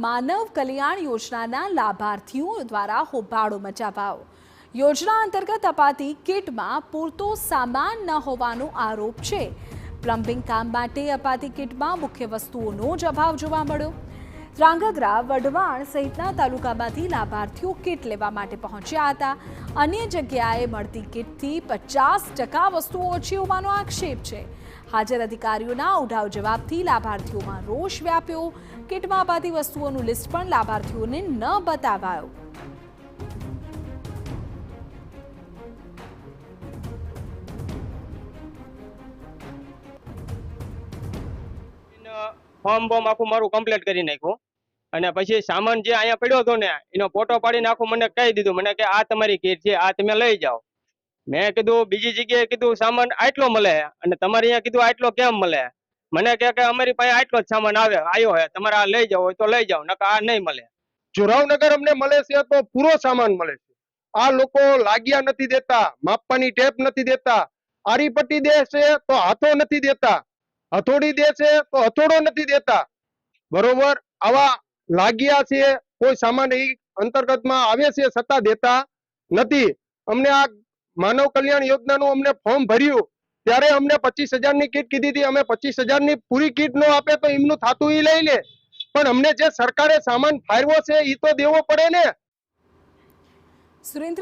માનવ કલ્યાણ યોજનાના લાભાર્થીઓ દ્વારા હોબાળો મચાવાયો। યોજના અંતર્ગત અપાતી કિટમાં પૂરતો સામાન ન હોવાનો આરોપ છે। પ્લમ્બિંગ કામ માટે અપાતી કિટમાં મુખ્ય વસ્તુઓનો જ અભાવ જોવા મળ્યો। ધ્રાંગધ્રા, વઢવાણ સહિતના તાલુકામાંથી લાભાર્થીઓ કિટ લેવા માટે પહોંચ્યા હતા। અન્ય જગ્યાએ મળતી કિટથી 50% વસ્તુઓ ઓછી હોવાનો આક્ષેપ છે। હાજર અધિકારીઓના ઉઢાવ જવાબથી લાભાર્થીઓમાં રોષ વ્યાપ્યો। કિટમાં અપાતી વસ્તુઓનું લિસ્ટ પણ લાભાર્થીઓને ન બતાવાયું। ફોર્મ બોમ આખું મારું કમ્પ્લીટ કરી નાખ્યું અને પછી સામાન જે અહીંયા પડ્યો હતો ને એનો ફોટો પાડીને આખું મને કહી દીધું, મને કે આ તમારી કિટ છે, આ તમે લઈ જાઓ। મેં કીધું બીજી જગ્યાએ કીધું સામાન આટલો મળે અને તમારે અહીંયા કીધું આટલો કેમ મળે? મને કે અમારી પાસે આટલો જ સામાન આવ્યો હે, તમારે આ લઈ જાવ હોય તો લઈ જાઓ, નકર આ નહીં મળે। જોરાવનગર અમને મળે છે તો પૂરો સામાન મળે છે। આ લોકો લાગ્યા નથી દેતા, માપવાની ટેપ નથી દેતા, આરી પટ્ટી દે છે તો હાથો નથી દેતા, હથોડી દે છે તો હથોડો નથી દેતા। બરોબર, આવા લાગ્યા છે, કોઈ સામાન એ અંતર્ગતમાં આવે છે છતાં દેતા નથી। અમને આ માનવ કલ્યાણ યોજનાનું અમને ફોર્મ ભર્યું ત્યારે અમને 25,000ની કિટ કીધી હતી। અમે 25,000ની પૂરી કિટ નો આપે તો એમનું થાતું એ લઈ લે, પણ અમને જે સરકારે સામાન ફાળવ્યો છે એ તો દેવો પડે ને। સુરેન્દ્ર